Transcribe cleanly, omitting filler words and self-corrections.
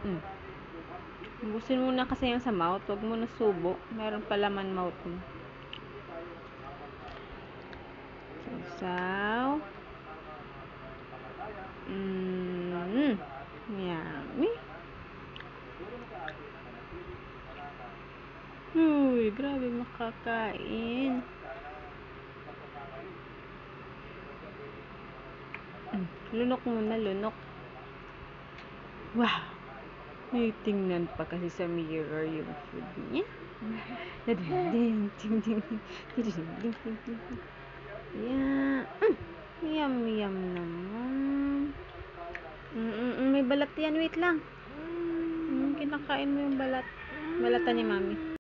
Mm. Ubusin muna kasi yung sa mouth. Huwag mo na subo. Meron pa laman mouth mo. Sausaw. Yummy. Uy, grabe makakain. Lunok muna, lunok. Wow. May tingnan pa kasi sa mirror yung food niya. Yeah. Yum, yum naman. May balat yan. Wait lang. Kinakain mo yung balat. Balatan ni mami.